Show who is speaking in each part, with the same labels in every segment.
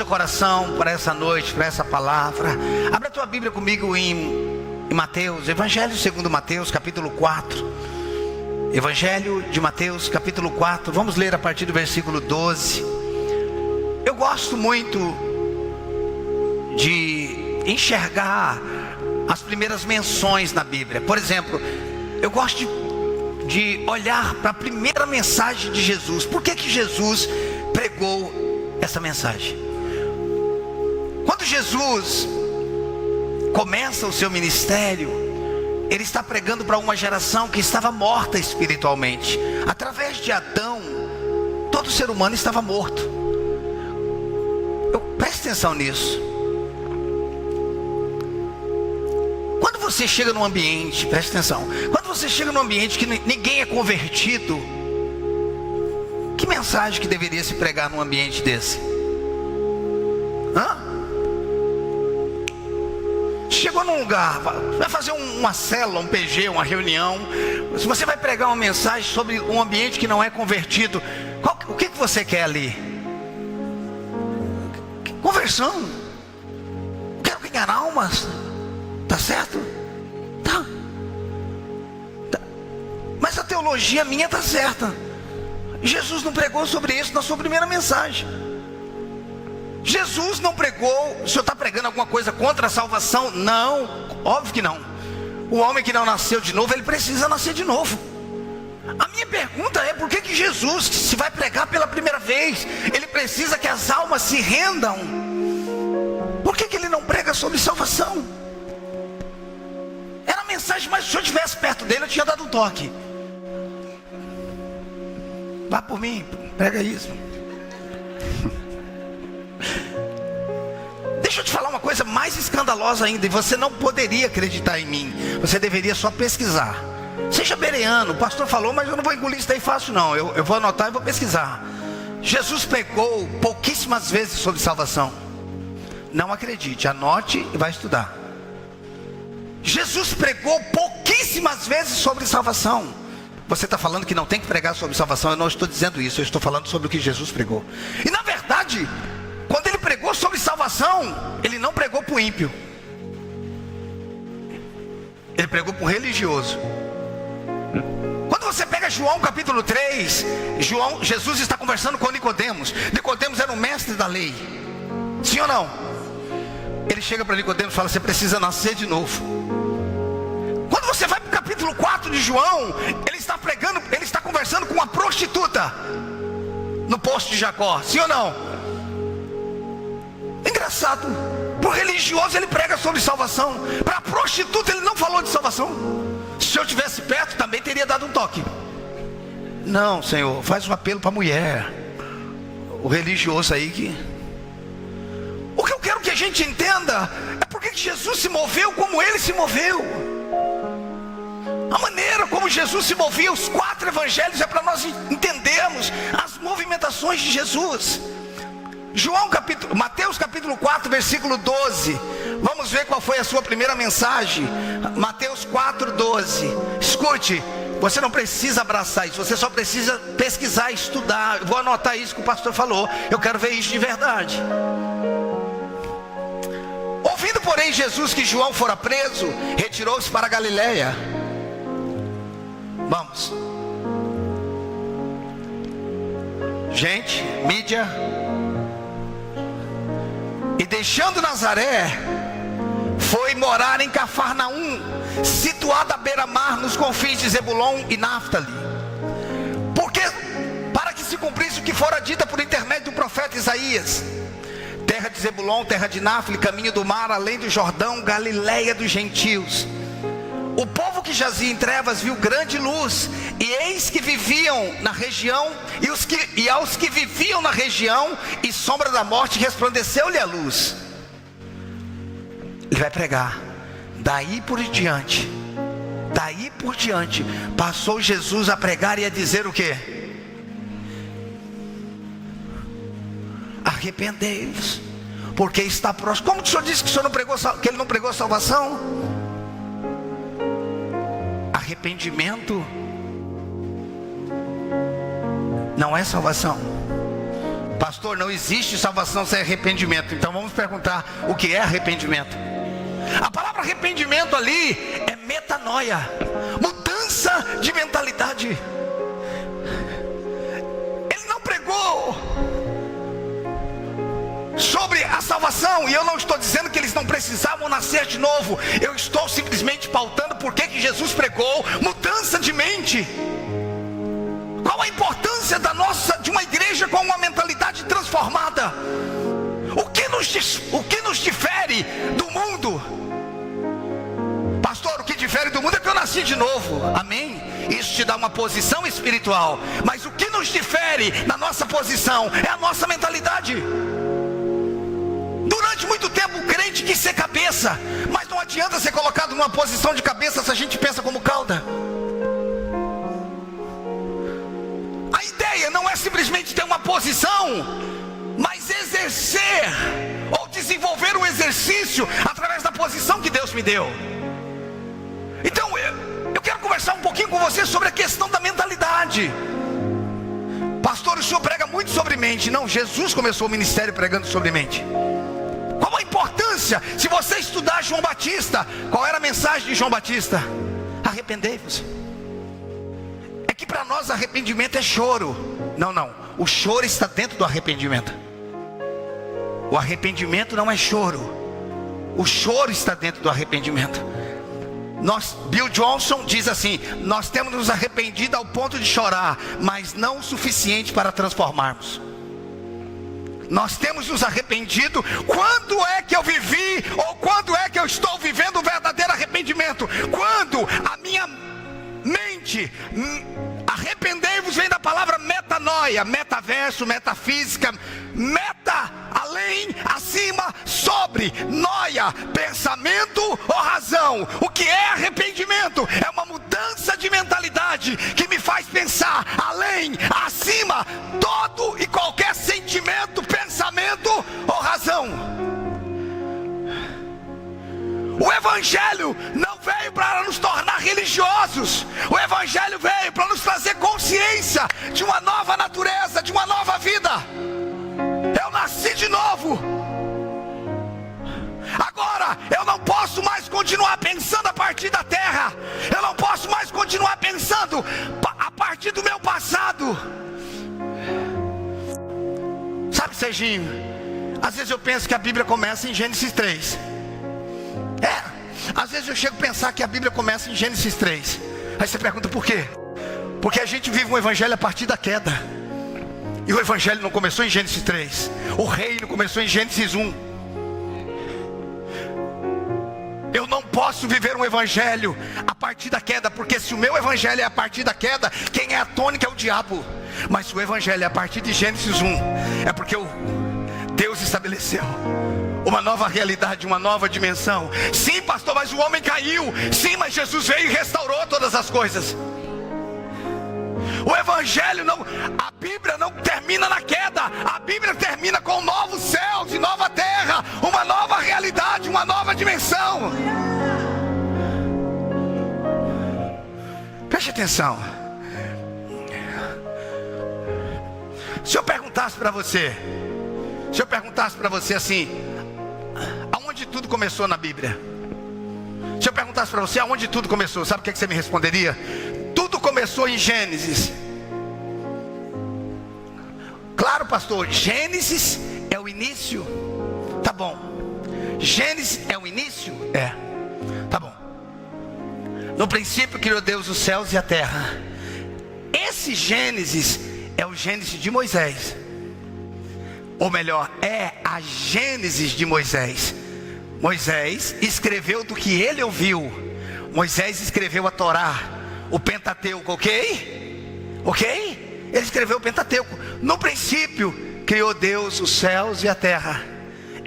Speaker 1: seu coração para essa noite, para essa palavra. Abra a tua Bíblia comigo em Mateus, Evangelho segundo Mateus, capítulo 4. Evangelho de Mateus, capítulo 4. Vamos ler a partir do versículo 12. Eu gosto muito de enxergar as primeiras menções na Bíblia. Por exemplo, eu gosto de olhar para a primeira mensagem de Jesus. Por que Jesus pregou essa mensagem? Quando Jesus começa o seu ministério, ele está pregando para uma geração que estava morta espiritualmente. Através de Adão, todo ser humano estava morto. Preste atenção nisso. Quando você chega num ambiente, preste atenção, quando você chega num ambiente que ninguém é convertido, que mensagem que deveria se pregar num ambiente desse? Chegou num lugar, vai fazer uma célula, um PG, uma reunião. Se você vai pregar uma mensagem sobre um ambiente que não é convertido, o que você quer ali? Conversão. Quero ganhar almas. Tá certo? Tá. Mas a teologia minha tá certa. Jesus não pregou sobre isso na sua primeira mensagem. Jesus não pregou. O senhor está pregando alguma coisa contra a salvação? Não, óbvio que não. O homem que não nasceu de novo, ele precisa nascer de novo. A minha pergunta é: por que Jesus, que se vai pregar pela primeira vez, ele precisa que as almas se rendam? Por que ele não prega sobre salvação? Era a mensagem, mas se o senhor estivesse perto dele, eu tinha dado um toque. Vá por mim, prega isso. Deixa eu te falar uma coisa mais escandalosa ainda, e você não poderia acreditar em mim. Você deveria só pesquisar. Seja bereano, o pastor falou, mas eu não vou engolir isso daí fácil não. Eu vou anotar e vou pesquisar. Jesus pregou pouquíssimas vezes sobre salvação. Não acredite, anote e vai estudar. Jesus pregou pouquíssimas vezes sobre salvação. Você está falando que não tem que pregar sobre salvação? Eu não estou dizendo isso, eu estou falando sobre o que Jesus pregou. E na verdade, quando ele pregou sobre salvação, ele não pregou para o ímpio. Ele pregou para o religioso. Quando você pega João capítulo 3, Jesus está conversando com Nicodemos. Nicodemos era um mestre da lei. Sim ou não? Ele chega para Nicodemos e fala: você precisa nascer de novo. Quando você vai para o capítulo 4 de João, ele está pregando, ele está conversando com uma prostituta no poço de Jacó. Sim ou não? Engraçado. Para o religioso ele prega sobre salvação. Para a prostituta ele não falou de salvação. Se eu estivesse perto também teria dado um toque. Não, Senhor, faz um apelo para a mulher. O religioso aí que... O que eu quero que a gente entenda é porque Jesus se moveu como ele se moveu. A maneira como Jesus se movia, os 4 evangelhos, é para nós entendermos as movimentações de Jesus. Mateus capítulo 4, versículo 12. Vamos ver qual foi a sua primeira mensagem. Mateus 4, 12. Escute, você não precisa abraçar isso, você só precisa pesquisar, estudar. Eu vou anotar isso que o pastor falou. Eu quero ver isso de verdade. Ouvindo, porém, Jesus que João fora preso, retirou-se para a Galileia. Vamos. Gente, mídia. E deixando Nazaré, foi morar em Cafarnaum, situada à beira-mar, nos confins de Zebulon e Náftali. Porque, para que se cumprisse o que fora dito por intermédio do profeta Isaías: terra de Zebulon, terra de Náftali, caminho do mar, além do Jordão, Galileia dos gentios. O povo que jazia em trevas viu grande luz, e eis que viviam na região, e aos que viviam na região e sombra da morte, resplandeceu-lhe a luz. Ele vai pregar. Daí por diante, passou Jesus a pregar e a dizer o quê? Arrependei-vos, porque está próximo. Como o senhor disse que o senhor não pregou, que ele não pregou salvação? Arrependimento não é salvação. Pastor, não existe salvação sem arrependimento. Então vamos perguntar o que é arrependimento. A palavra arrependimento ali é metanoia, mudança de mentalidade. Ele não pregou sobre a salvação, e eu não estou dizendo que eles não precisavam nascer de novo. Eu estou simplesmente pautando por que Jesus pregou mudança de mente. Qual a importância de uma igreja com uma mentalidade transformada? O que nos difere do mundo? Pastor, o que difere do mundo é que eu nasci de novo. Amém? Isso te dá uma posição espiritual. Mas o que nos difere na nossa posição é a nossa mentalidade. Durante muito tempo o crente quis ser cabeça, mas não adianta ser colocado numa posição de cabeça se a gente pensa como cauda. A ideia não é simplesmente ter uma posição, mas exercer ou desenvolver um exercício através da posição que Deus me deu. Então eu quero conversar um pouquinho com você sobre a questão da mentalidade. Pastor, o senhor prega muito sobre mente. Não, Jesus começou o ministério pregando sobre mente. Qual a importância? Se você estudar João Batista, qual era a mensagem de João Batista? Arrependei-vos. É que para nós arrependimento é choro. Não, o choro está dentro do arrependimento. O arrependimento não é choro. O choro está dentro do arrependimento. Bill Johnson diz assim: nós temos nos arrependido ao ponto de chorar, mas não o suficiente para transformarmos. Nós temos nos arrependido. Quando é que eu vivi, ou quando é que eu estou vivendo o verdadeiro arrependimento? Quando a minha mente, arrependei-vos vem da palavra metanoia, metaverso, metafísica, meta, além, acima, sobre, noia, pensamento ou razão. O que é arrependimento? É uma mudança de mentalidade que me faz pensar além, acima, todo e qualquer sentimento, pensamento ou razão. O Evangelho não veio para nos tornar religiosos. O Evangelho veio para nos trazer consciência de uma nova natureza, de uma nova vida. Eu nasci de novo. Agora eu não posso mais continuar pensando a partir da terra. Eu não posso mais continuar pensando a partir do meu passado. Sabe, Serginho, às vezes eu penso que a Bíblia começa em Gênesis 3. Às vezes eu chego a pensar que a Bíblia começa em Gênesis 3. Aí você pergunta por quê? Porque a gente vive um evangelho a partir da queda. E o evangelho não começou em Gênesis 3. O reino começou em Gênesis 1. Eu não posso viver um evangelho a partir da queda, porque se o meu evangelho é a partir da queda, quem é a tônica é o diabo. Mas se o evangelho é a partir de Gênesis 1, é porque Deus estabeleceu uma nova realidade, uma nova dimensão. Sim, pastor, mas o homem caiu. Sim, mas Jesus veio e restaurou todas as coisas. O evangelho não, a Bíblia não termina na queda. A Bíblia termina com novos céus e nova terra, uma nova realidade, uma nova dimensão. Preste atenção. Se eu perguntasse para você assim, aonde tudo começou na Bíblia? Se eu perguntasse para você aonde tudo começou, sabe o que você me responderia? Tudo começou em Gênesis. Claro, pastor, Gênesis é o início. Tá bom. Gênesis é o início? É. Tá bom. No princípio criou Deus os céus e a terra. Esse Gênesis é o Gênesis de Moisés. Ou melhor, é a Gênesis de Moisés. Moisés escreveu do que ele ouviu. Moisés escreveu a Torá, o Pentateuco, ok? Ele escreveu o Pentateuco. No princípio criou Deus os céus e a terra.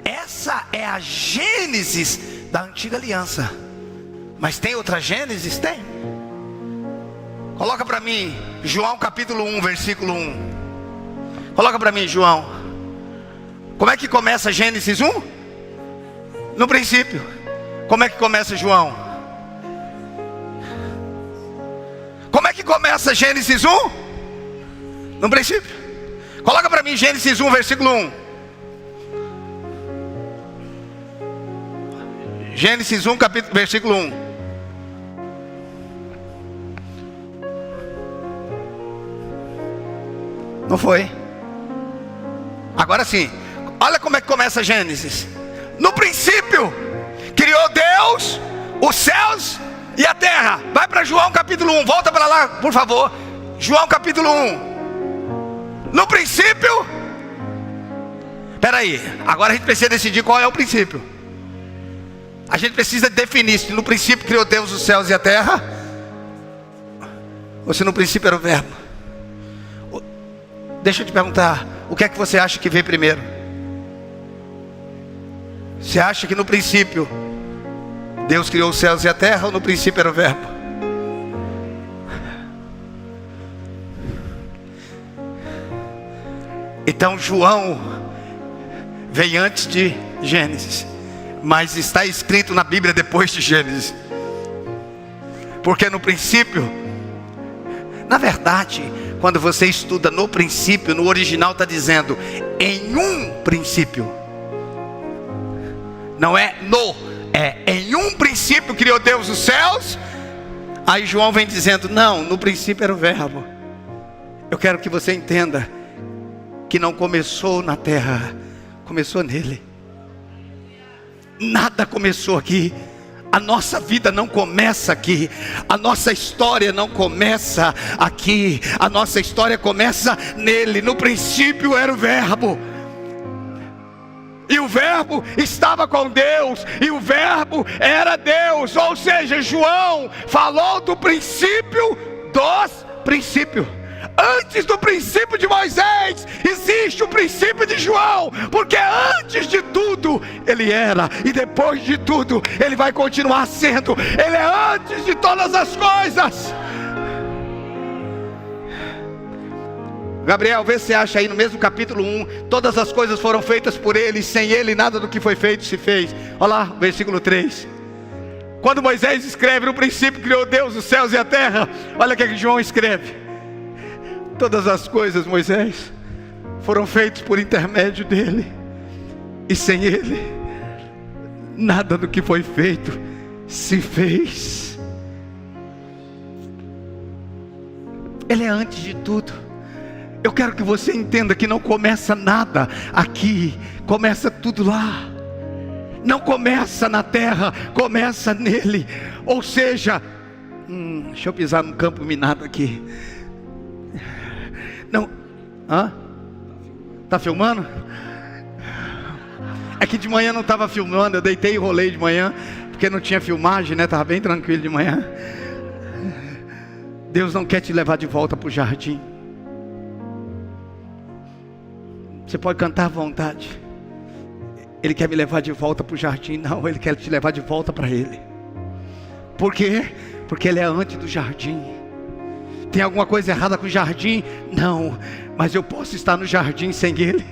Speaker 1: Essa é a Gênesis da antiga aliança. Mas tem outra Gênesis? Tem. Coloca para mim João capítulo 1, versículo 1. Coloca para mim, João. Como é que começa Gênesis 1? No princípio. Como é que começa João? Como é que começa Gênesis 1? No princípio. Coloca para mim Gênesis 1, versículo 1. Gênesis 1, versículo 1. Não foi? Agora sim. Olha como é que começa Gênesis. No princípio criou Deus os céus e a terra. Vai para João capítulo 1. Volta para lá, por favor. João capítulo 1. No princípio. Espera aí. Agora a gente precisa decidir qual é o princípio. A gente precisa definir se no princípio criou Deus os céus e a terra, ou se no princípio era o verbo. Deixa eu te perguntar, o que é que você acha que veio primeiro? Você acha que no princípio Deus criou os céus e a terra, ou no princípio era o verbo? Então João veio antes de Gênesis, mas está escrito na Bíblia depois de Gênesis. Porque no princípio, na verdade, quando você estuda no princípio, no original está dizendo em um princípio. Não é no, é em um princípio criou Deus os céus. Aí João vem dizendo, não, no princípio era o verbo. Eu quero que você entenda que não começou na terra, começou nele. Nada começou aqui. A nossa vida não começa aqui. A nossa história não começa aqui. A nossa história começa nele. No princípio era o verbo. E o verbo estava com Deus. E o verbo era Deus. Ou seja, João falou do princípio dos princípios. Antes do princípio de Moisés, existe o princípio de João. Porque antes de tudo, ele era. E depois de tudo, ele vai continuar sendo. Ele é antes de todas as coisas. Gabriel, vê se acha aí no mesmo capítulo 1. Todas as coisas foram feitas por ele. Sem ele nada do que foi feito se fez. Olha lá, versículo 3. Quando Moisés escreve, no princípio criou Deus os céus e a terra. Olha o que João escreve. Todas as coisas, Moisés, foram feitas por intermédio dele. E sem ele, nada do que foi feito se fez. Ele é antes de tudo. Eu quero que você entenda que não começa nada aqui, começa tudo lá. Não começa na terra, começa nele. Ou seja, deixa eu pisar num campo minado aqui. Não, tá filmando? É que de manhã não estava filmando, eu deitei e rolei de manhã, porque não tinha filmagem, né? Estava bem tranquilo de manhã. Deus não quer te levar de volta para o jardim. Você pode cantar à vontade. Ele quer me levar de volta para o jardim. Não, Ele quer te levar de volta para Ele. Por quê? Porque Ele é antes do jardim. Tem alguma coisa errada com o jardim? Não, mas eu posso estar no jardim sem Ele.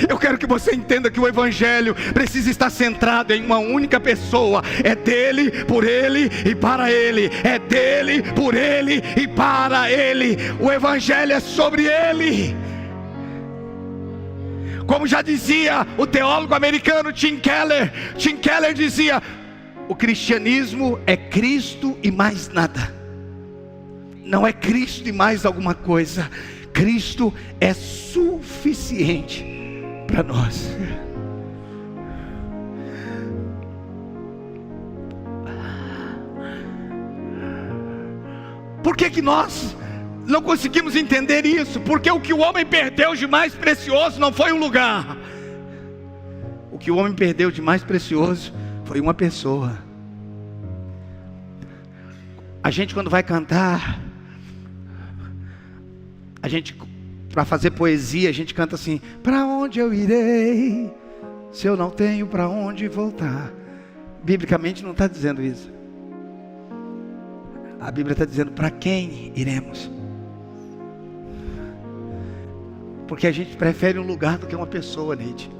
Speaker 1: Eu quero que você entenda que o Evangelho precisa estar centrado em uma única pessoa. É dele, por ele e para ele. É dele, por ele e para ele. O Evangelho é sobre ele. Como já dizia o teólogo americano Tim Keller. Tim Keller dizia: o cristianismo é Cristo e mais nada. Não é Cristo e mais alguma coisa. Cristo é suficiente para nós. Por que nós não conseguimos entender isso? Porque o que o homem perdeu de mais precioso não foi um lugar. O que o homem perdeu de mais precioso foi uma pessoa. A gente, quando vai cantar, a gente, para fazer poesia, a gente canta assim: para onde eu irei, se eu não tenho para onde voltar? Biblicamente não está dizendo isso. A Bíblia está dizendo: para quem iremos? Porque a gente prefere um lugar do que uma pessoa, Neide.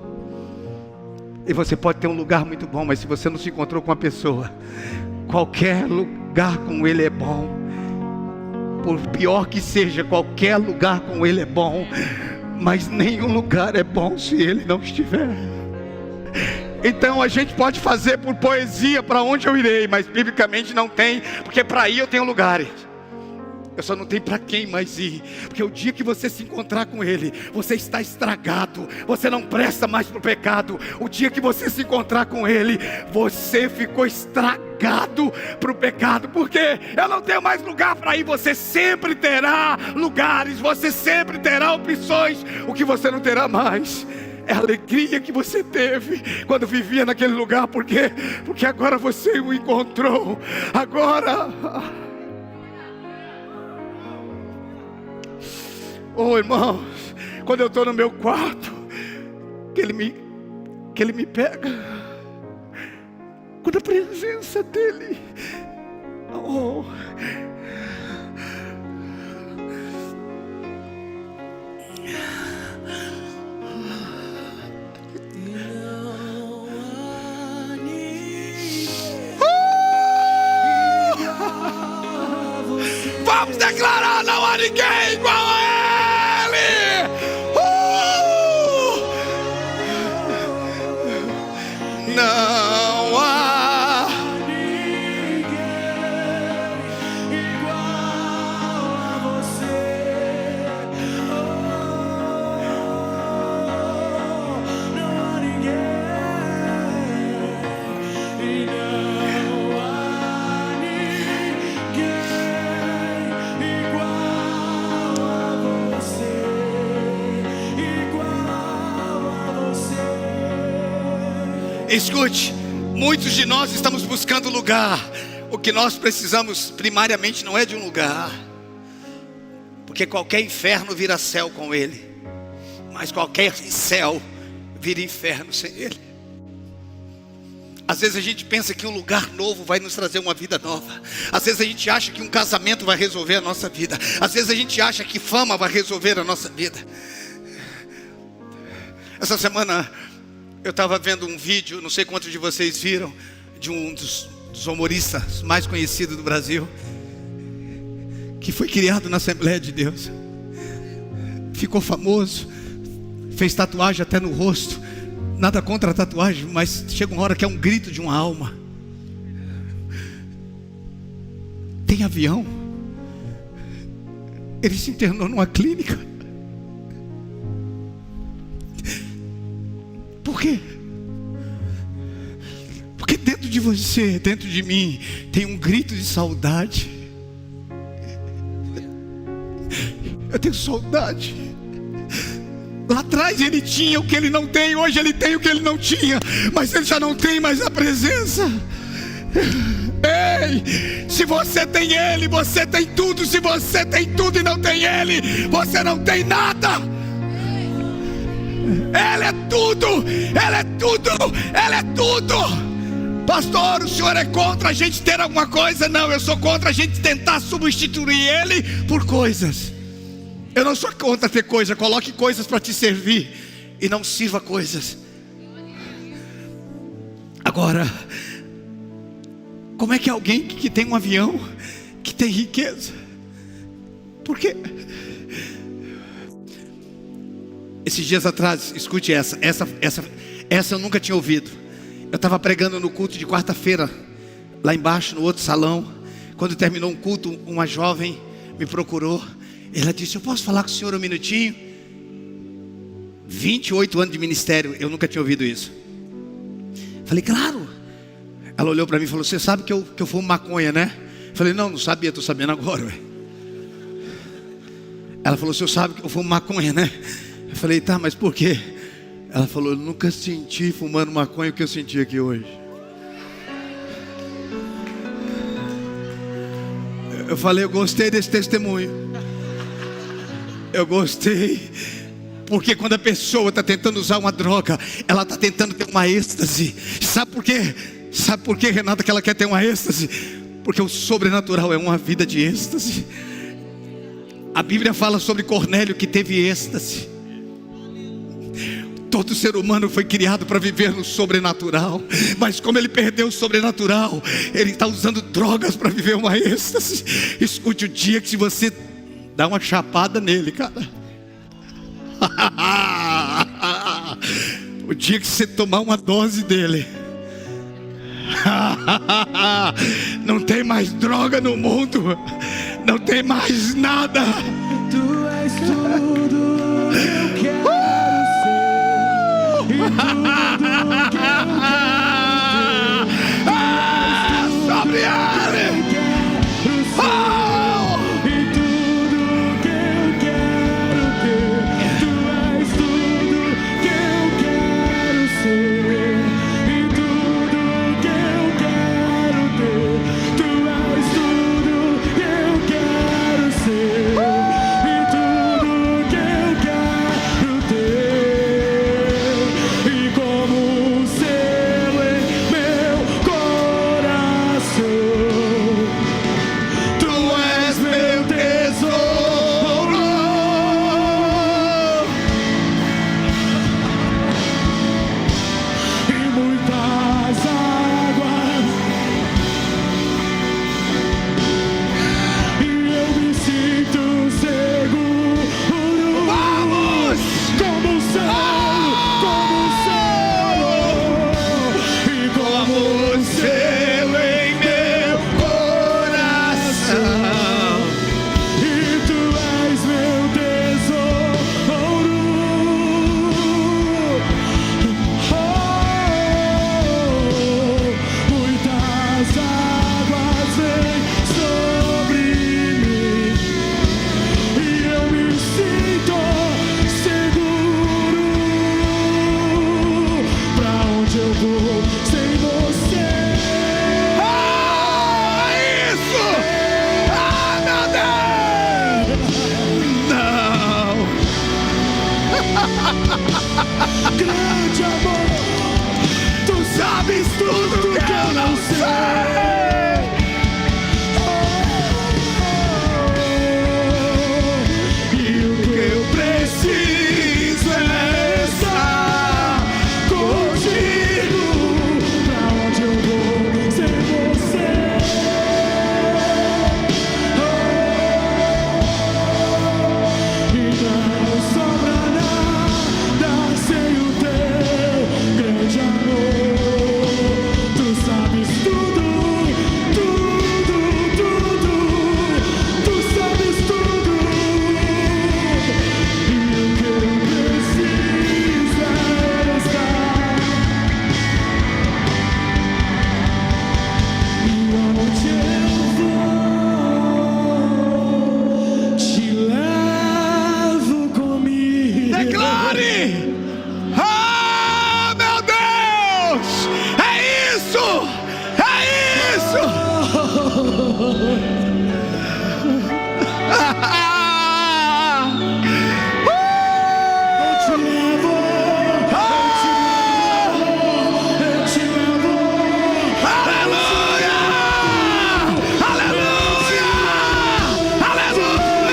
Speaker 1: E você pode ter um lugar muito bom, mas se você não se encontrou com uma pessoa, qualquer lugar com ele é bom. Por pior que seja, qualquer lugar com Ele é bom, mas nenhum lugar é bom se Ele não estiver. Então a gente pode fazer por poesia para onde eu irei, mas biblicamente não tem, porque para ir eu tenho lugares. Eu só não tenho para quem mais ir, porque o dia que você se encontrar com Ele, você está estragado, você não presta mais para o pecado. O dia que você se encontrar com Ele, você ficou estragado para o pecado, porque eu não tenho mais lugar para ir. Você sempre terá lugares, você sempre terá opções. O que você não terá mais é a alegria que você teve quando vivia naquele lugar, porque agora você o encontrou. Agora, oh irmãos, quando eu estou no meu quarto, que ele me pega, quando a presença dele, oh, vamos declarar: não há ninguém igual a Ele. Não há ninguém igual a você. Não há ninguém. E não há ninguém igual a você. Escute, muitos de nós estamos buscando lugar. O que nós precisamos primariamente não é de um lugar, porque qualquer inferno vira céu com Ele, mas qualquer céu vira inferno sem Ele. Às vezes a gente pensa que um lugar novo vai nos trazer uma vida nova. Às vezes a gente acha que um casamento vai resolver a nossa vida. Às vezes a gente acha que fama vai resolver a nossa vida. Essa semana eu estava vendo um vídeo, não sei quantos de vocês viram, de um dos humoristas mais conhecidos do Brasil, que foi criado na Assembleia de Deus, ficou famoso, fez tatuagem até no rosto. Nada contra a tatuagem, mas chega uma hora que é um grito de uma alma. Tem avião. Ele se internou numa clínica. Por quê? Porque dentro de você, dentro de mim, tem um grito de saudade. Eu tenho saudade. Lá atrás ele tinha o que ele não tem, hoje ele tem o que ele não tinha, mas ele já não tem mais a presença. Ei, se você tem Ele, você tem tudo. Se você tem tudo e não tem Ele, você não tem nada. Ele é tudo, Ele é tudo, Ele é tudo. Pastor, o senhor é contra a gente ter alguma coisa? Não, eu sou contra a gente tentar substituir Ele por coisas. Eu não sou contra ter coisa. Coloque coisas para te servir e não sirva coisas. Agora, como é que alguém que tem um avião, que tem riqueza, por quê? Esses dias atrás, escute essa eu nunca tinha ouvido. Eu estava pregando no culto de quarta-feira, lá embaixo no outro salão. Quando terminou um culto, uma jovem me procurou. Ela disse: eu posso falar com o senhor um minutinho? 28 anos de ministério, eu nunca tinha ouvido isso. Falei: claro. Ela olhou para mim e falou: você sabe que eu fumo maconha, né? Falei: não sabia, estou sabendo agora. Ela falou: o senhor sabe que eu fumo maconha, né? Eu falei: tá, mas por quê? Ela falou: eu nunca senti fumando maconha o que eu senti aqui hoje. Eu falei: eu gostei desse testemunho. Eu gostei, porque quando a pessoa está tentando usar uma droga, ela está tentando ter uma êxtase. Sabe por quê? Sabe por quê, Renata, que ela quer ter uma êxtase? Porque o sobrenatural é uma vida de êxtase. A Bíblia fala sobre Cornélio que teve êxtase.
Speaker 2: Todo ser humano foi criado para viver no sobrenatural, mas como ele perdeu o sobrenatural, ele está usando drogas para viver uma êxtase. Escute, o dia que você dá uma chapada nele, cara, o dia que você tomar uma dose dele, não tem mais droga no mundo, não tem mais nada.
Speaker 3: Tu és tudo que eu quero ser, e tudo que eu quero ter.
Speaker 2: Sobre ele.
Speaker 3: E tudo que eu quero ter. Tu és tudo que eu quero ser, e tudo que eu quero ter. Tu és tudo que eu quero ser, e tudo que eu quero ter. E como um selo em meu coração, tu és meu tesouro. E muitas águas, e eu me sinto seguro.
Speaker 2: Vamos!
Speaker 3: Como um selo, e como um
Speaker 2: Selo em meu coração.
Speaker 3: e tu és meu tesouro. Muitas águas vêm sobre mim, e eu me sinto seguro. Pra onde eu vou sem você?
Speaker 2: Isso! Meu Deus! Não!
Speaker 3: Grande amor, tu sabes tudo que eu não sei. E o que eu preciso é estar contigo. Pra onde eu vou sem você? E não sobra nada sem o teu grande amor. Tu sabes tudo, tudo, tudo. Tu sabes tudo. E o que eu preciso é estar. E onde eu vou, te levo comigo.
Speaker 2: Declare! Ah, meu Deus! É isso! É isso!
Speaker 3: Eu te levo, eu te levo.
Speaker 2: Aleluia! Aleluia! Aleluia!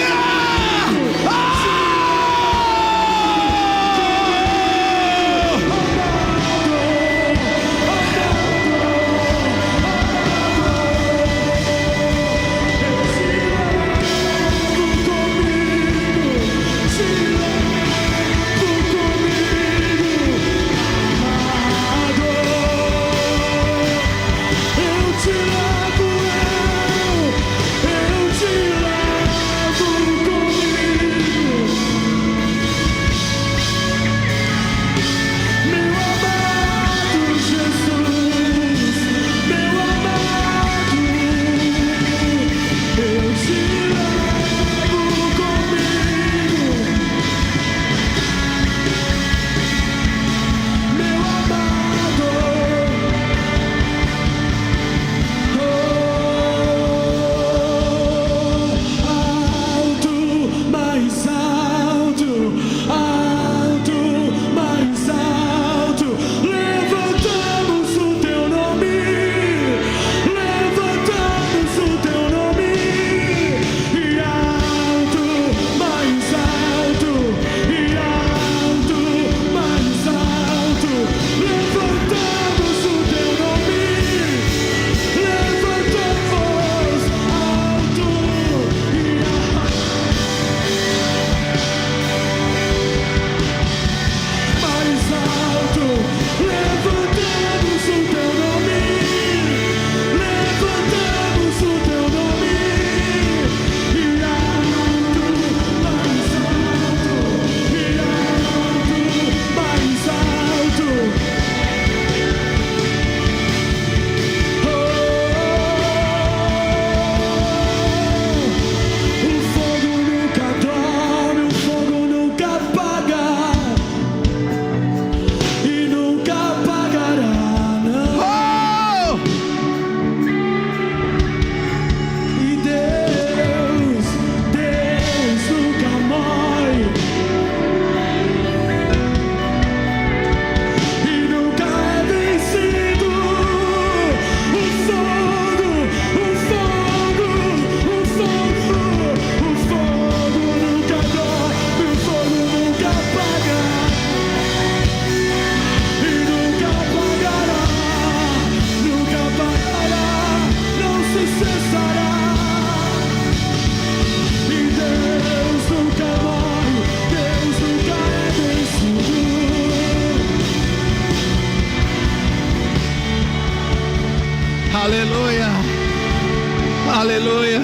Speaker 2: Aleluia.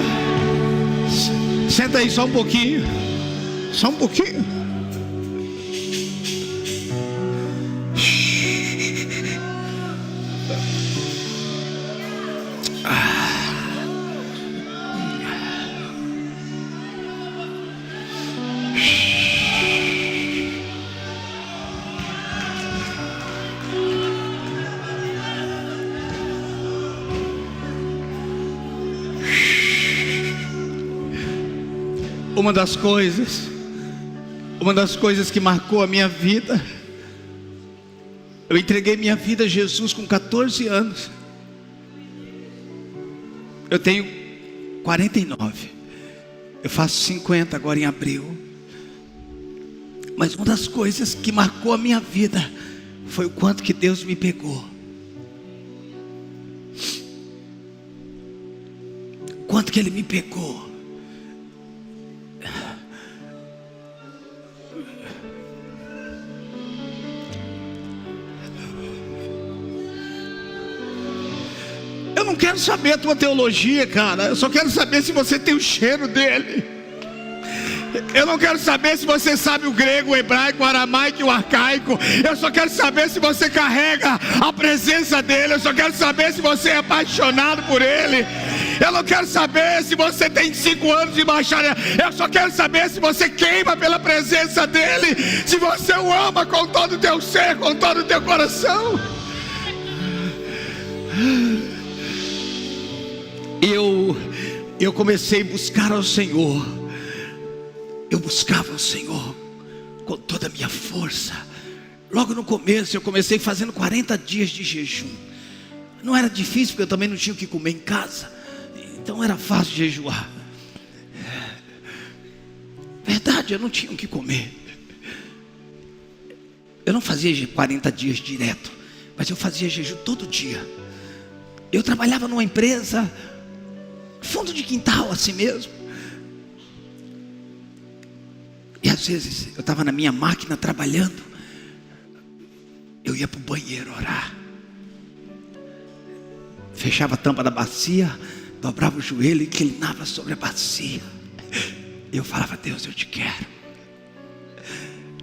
Speaker 2: Senta aí só um pouquinho. Só um pouquinho. Uma das coisas que marcou a minha vida, eu entreguei minha vida a Jesus com 14 anos. Eu tenho 49. Eu faço 50 agora em abril. Mas uma das coisas que marcou a minha vida foi o quanto que Deus me pegou. O quanto que Ele me pegou. Eu não quero saber a tua teologia, cara. Eu só quero saber se você tem o cheiro dele. Eu não quero saber se você sabe o grego, o hebraico, o aramaico e o arcaico. Eu só quero saber se você carrega a presença dele. Eu só quero saber se você é apaixonado por ele. Eu não quero saber se você tem 5 anos de bacharel. Eu só quero saber se você queima pela presença dele. Se você o ama com todo o teu ser, com todo o teu coração. Eu comecei a buscar ao Senhor. Eu buscava o Senhor com toda a minha força. Logo no começo eu comecei fazendo 40 dias de jejum. Não era difícil, porque eu também não tinha o que comer em casa. Então era fácil jejuar. Verdade, eu não tinha o que comer. Eu não fazia 40 dias direto, mas eu fazia jejum todo dia. Eu trabalhava numa empresa, fundo de quintal, assim mesmo. E às vezes eu estava na minha máquina trabalhando, eu ia para o banheiro orar. Fechava a tampa da bacia, dobrava o joelho e inclinava sobre a bacia. Eu falava: Deus, eu te quero.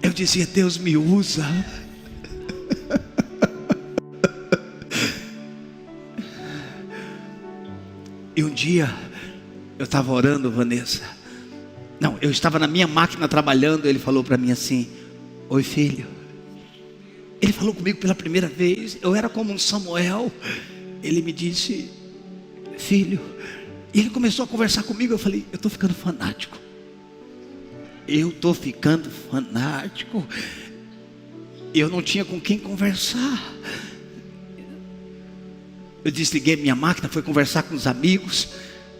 Speaker 2: Eu dizia: Deus, me usa. E um dia eu estava orando, Vanessa. Não, eu estava na minha máquina trabalhando. Ele falou para mim assim: oi, filho. Ele falou comigo pela primeira vez. Eu era como um Samuel. Ele me disse: filho. E ele começou a conversar comigo. Eu falei: eu estou ficando fanático. Eu estou ficando fanático. Eu não tinha com quem conversar. Eu desliguei minha máquina, fui conversar com os amigos.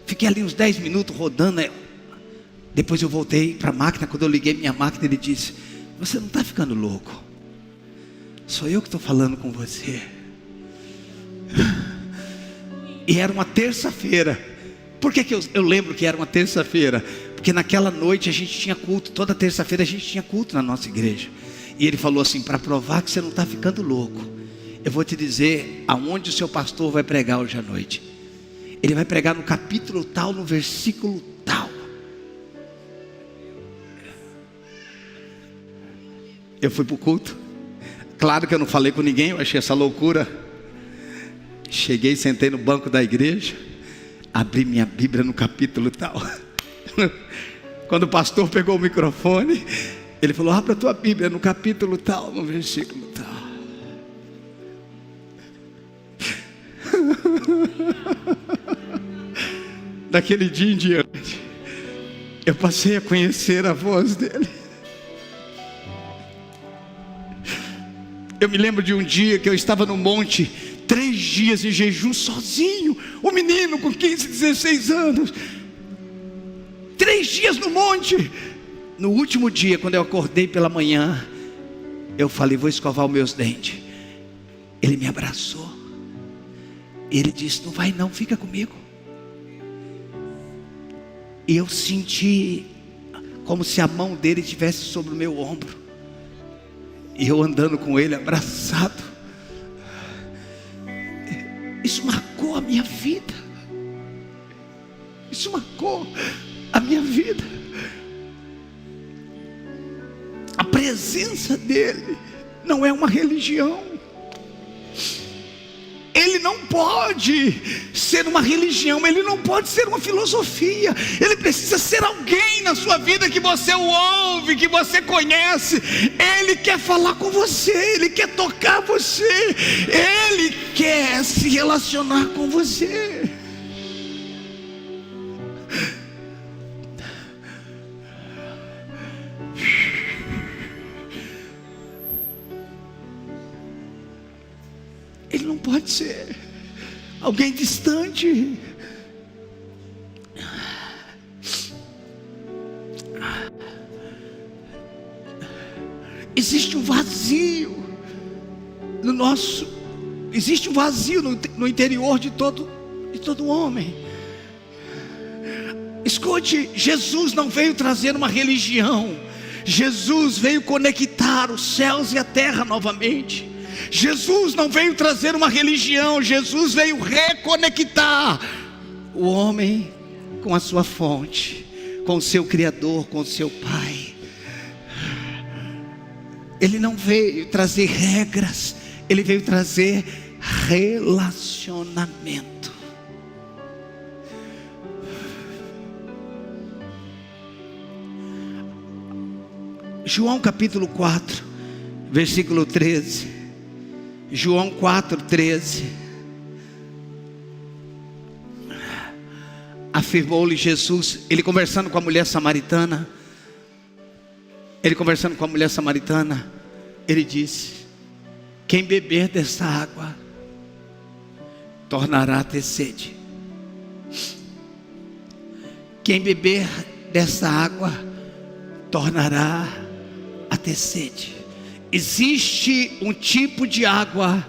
Speaker 2: Fiquei ali uns 10 minutos rodando. Depois eu voltei para a máquina. Quando eu liguei minha máquina, ele disse: você não está ficando louco? Sou eu que estou falando com você. E era uma terça-feira. Por que eu lembro que era uma terça-feira? Porque naquela noite a gente tinha culto. Toda terça-feira a gente tinha culto na nossa igreja. E ele falou assim: para provar que você não está ficando louco, eu vou te dizer aonde o seu pastor vai pregar hoje à noite. Ele vai pregar no capítulo tal, no versículo tal. Eu fui para o culto. Claro que eu não falei com ninguém, eu achei essa loucura. Cheguei, sentei no banco da igreja, abri minha Bíblia no capítulo tal. Quando o pastor pegou o microfone, ele falou: abra a tua Bíblia no capítulo tal, no versículo tal. Daquele dia em diante, eu passei a conhecer a voz dele. Eu me lembro de um dia que eu estava no monte, 3 dias em jejum sozinho. Um menino com 15, 16 anos. 3 dias no monte. No último dia, quando eu acordei pela manhã, eu falei: vou escovar os meus dentes. Ele me abraçou. Ele disse: não vai não, fica comigo. E eu senti como se a mão dele estivesse sobre o meu ombro. E eu andando com ele abraçado. Isso marcou a minha vida. Isso marcou a minha vida. A presença dele não é uma religião. Ele não pode ser uma religião, ele não pode ser uma filosofia. Ele precisa ser alguém na sua vida que você o ouve, que você conhece. Ele quer falar com você, ele quer tocar você, ele quer se relacionar com você. Ele não pode ser alguém distante. Existe um vazio no nosso, existe um vazio no interior de todo homem. Escute, Jesus não veio trazer uma religião. Jesus veio conectar os céus e a terra novamente. Jesus não veio trazer uma religião, Jesus veio reconectar o homem com a sua fonte, com o seu Criador, com o seu Pai. Ele não veio trazer regras, ele veio trazer relacionamento. João capítulo 4, versículo 13. João 4,13. Afirmou-lhe Jesus, ele conversando com a mulher samaritana. Ele disse: quem beber dessa água tornará a ter sede. Quem beber dessa água tornará a ter sede. Existe um tipo de água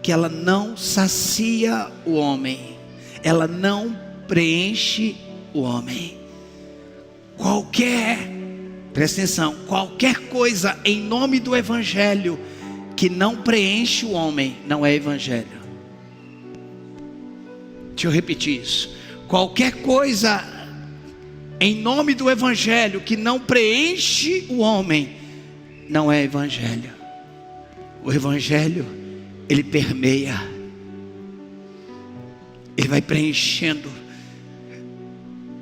Speaker 2: que ela não sacia o homem, ela não preenche o homem. Presta atenção, qualquer coisa em nome do Evangelho que não preenche o homem, não é Evangelho. Deixa eu repetir isso. Qualquer coisa em nome do Evangelho que não preenche o homem, não é Evangelho. O Evangelho, ele permeia, ele vai preenchendo.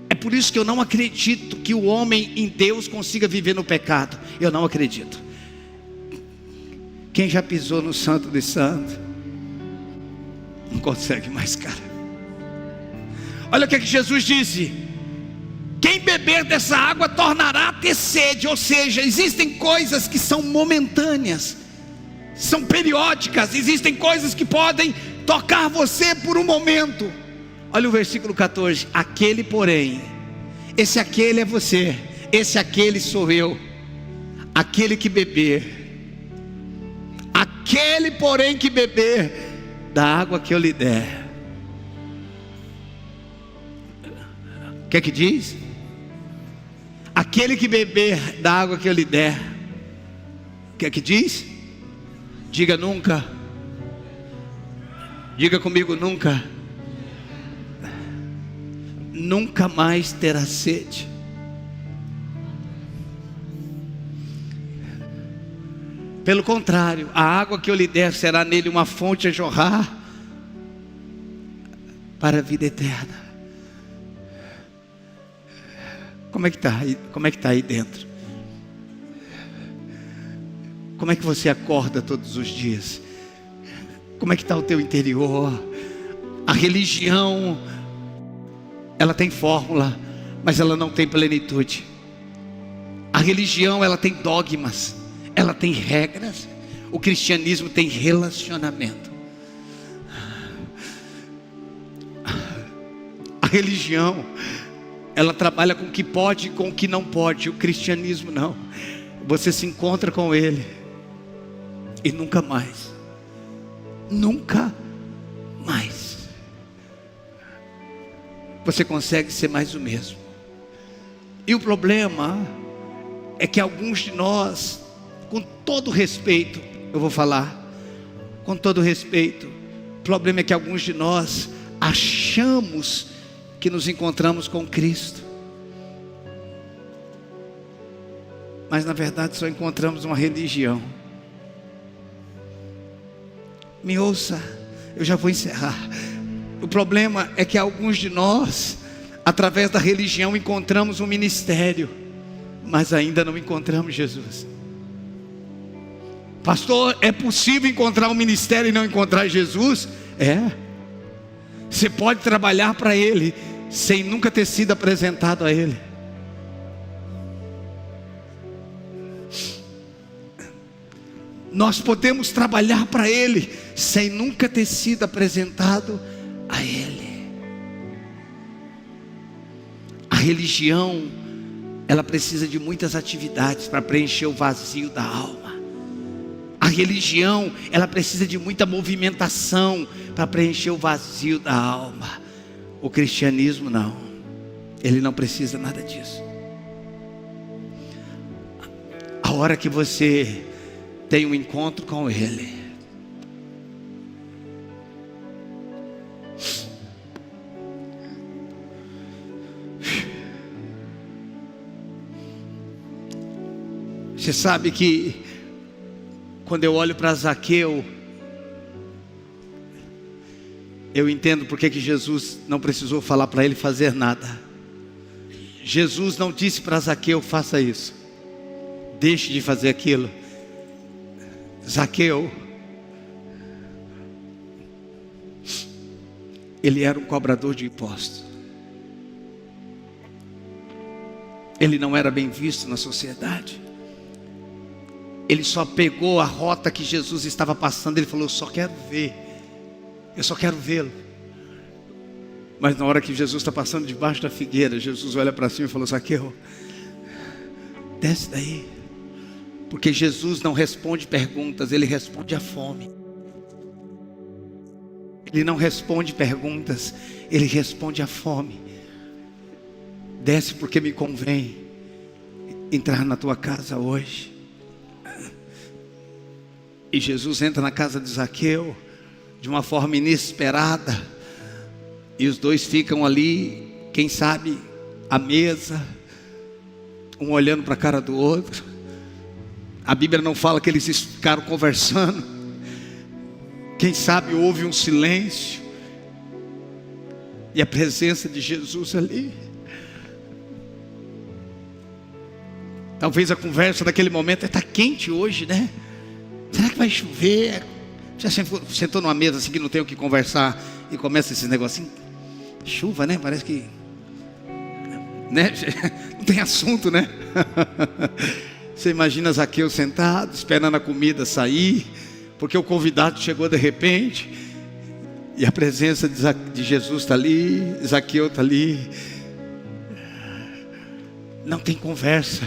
Speaker 2: É por isso que eu não acredito que o homem em Deus consiga viver no pecado. Eu não acredito. Quem já pisou no Santo de Santo não consegue mais, cara. Olha o que Jesus disse: quem beber dessa água tornará a ter sede. Ou seja, existem coisas que são momentâneas, são periódicas. Existem coisas que podem tocar você por um momento. Olha o versículo 14. Aquele porém, esse aquele é você, esse aquele sou eu. Aquele que beber, aquele porém que beber da água que eu lhe der. O que é que diz? Aquele que beber da água que eu lhe der. O que é que diz? Diga nunca. Diga comigo, nunca. Nunca mais terá sede. Pelo contrário, a água que eu lhe der será nele uma fonte a jorrar para a vida eterna. Como é que está aí dentro? Como é que você acorda todos os dias? Como é que está o teu interior? A religião, ela tem fórmula, mas ela não tem plenitude. A religião, ela tem dogmas, ela tem regras. O cristianismo tem relacionamento. A religião, ela trabalha com o que pode e com o que não pode. O cristianismo não. Você se encontra com ele e nunca mais. Nunca mais você consegue ser mais o mesmo. E o problema é que alguns de nós, com todo respeito, eu vou falar com todo respeito, o problema é que alguns de nós achamos que nos encontramos com Cristo. Mas na verdade só encontramos uma religião. Me ouça, eu já vou encerrar. O problema é que alguns de nós, através da religião, encontramos um ministério, mas ainda não encontramos Jesus. Pastor, é possível encontrar um ministério e não encontrar Jesus? É. Você pode trabalhar para Ele sem nunca ter sido apresentado a Ele. Nós podemos trabalhar para Ele sem nunca ter sido apresentado a Ele. A religião, ela precisa de muitas atividades para preencher o vazio da alma. A religião, ela precisa de muita movimentação para preencher o vazio da alma. O cristianismo não. Ele não precisa nada disso. A hora que você tem um encontro com Ele, você sabe que quando eu olho para Zaqueu, eu entendo porque que Jesus não precisou falar para ele fazer nada. Jesus não disse para Zaqueu: faça isso, deixe de fazer aquilo. Zaqueu, ele era um cobrador de impostos. Ele não era bem visto na sociedade. Ele só pegou a rota que Jesus estava passando. Ele falou: eu só quero ver, eu só quero vê-lo. Mas na hora que Jesus está passando debaixo da figueira, Jesus olha para cima e falou: Zaqueu, desce daí. Porque Jesus não responde perguntas, Ele responde à fome. Ele não responde perguntas, Ele responde à fome. Desce, porque me convém entrar na tua casa hoje. E Jesus entra na casa de Zaqueu de uma forma inesperada. E os dois ficam ali, quem sabe, à mesa, um olhando para a cara do outro. A Bíblia não fala que eles ficaram conversando. Quem sabe houve um silêncio. E a presença de Jesus ali. Talvez a conversa daquele momento está quente hoje, né? Será que vai chover? Já sentou numa mesa assim que não tem o que conversar e começa esse negocinho? Chuva, né? Parece que, né? Não tem assunto, né? Você imagina Zaqueu sentado, esperando a comida sair, porque o convidado chegou de repente, e a presença de Jesus está ali, Zaqueu está ali. Não tem conversa,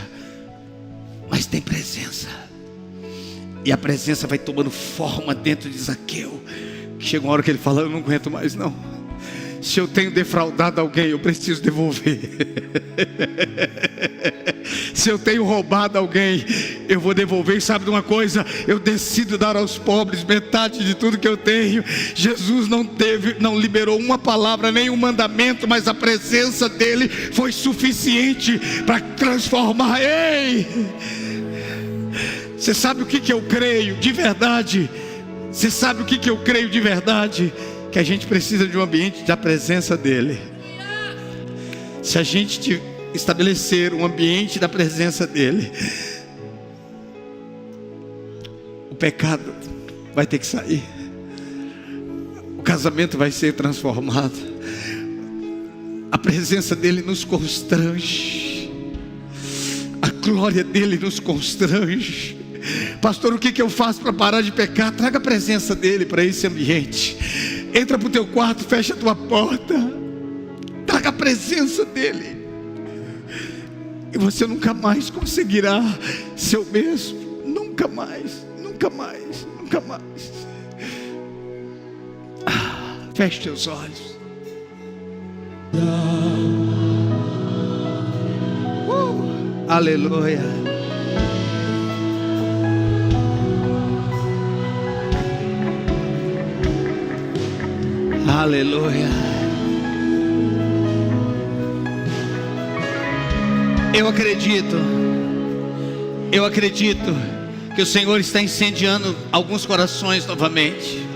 Speaker 2: mas tem presença. E a presença vai tomando forma dentro de Zaqueu. Chega uma hora que ele fala: eu não aguento mais não. Se eu tenho defraudado alguém, eu preciso devolver. Se eu tenho roubado alguém, eu vou devolver. E sabe de uma coisa? Eu decido dar aos pobres metade de tudo que eu tenho. Jesus não liberou uma palavra, nem um mandamento, mas a presença dele foi suficiente para transformar. Ei! Você sabe o que eu creio de verdade? Você sabe o que eu creio de verdade? Que a gente precisa de um ambiente da presença dele. Se a gente estabelecer um ambiente da presença dele, o pecado vai ter que sair, o casamento vai ser transformado, a presença dele nos constrange, a glória dele nos constrange. Pastor, o que eu faço para parar de pecar? Traga a presença dele para esse ambiente. Entra para o teu quarto, fecha a tua porta, traga a presença dele, e você nunca mais conseguirá ser o mesmo. Nunca mais, nunca mais, nunca mais. Feche teus olhos. Aleluia. Aleluia. Eu acredito que o Senhor está incendiando alguns corações novamente.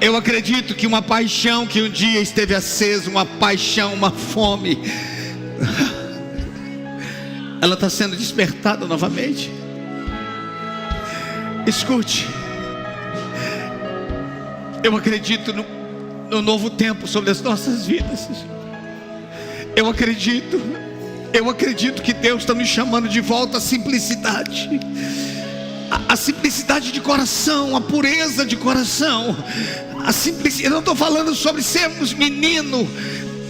Speaker 2: Eu acredito que uma paixão que um dia esteve acesa, uma paixão, uma fome, ela está sendo despertada novamente. Escute, eu acredito no novo tempo sobre as nossas vidas. Eu acredito que Deus está nos chamando de volta à simplicidade, a simplicidade de coração, a pureza de coração, a simplicidade. Eu não estou falando sobre sermos menino,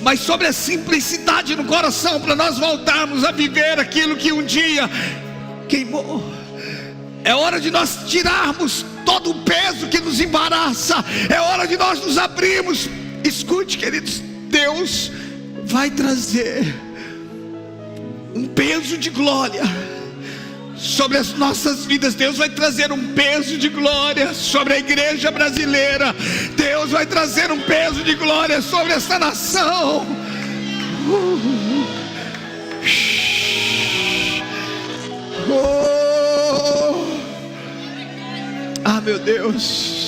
Speaker 2: mas sobre a simplicidade no coração, para nós voltarmos a viver aquilo que um dia queimou. É hora de nós tirarmos todo o peso que nos embaraça. É hora de nós nos abrirmos. Escute, queridos, Deus vai trazer um peso de glória sobre as nossas vidas. Deus vai trazer um peso de glória sobre a igreja brasileira. Deus vai trazer um peso de glória sobre esta nação. Ah, meu Deus.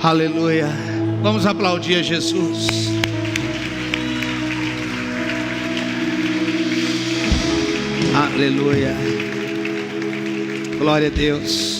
Speaker 2: Aleluia. Vamos aplaudir a Jesus. Aleluia. Glória a Deus.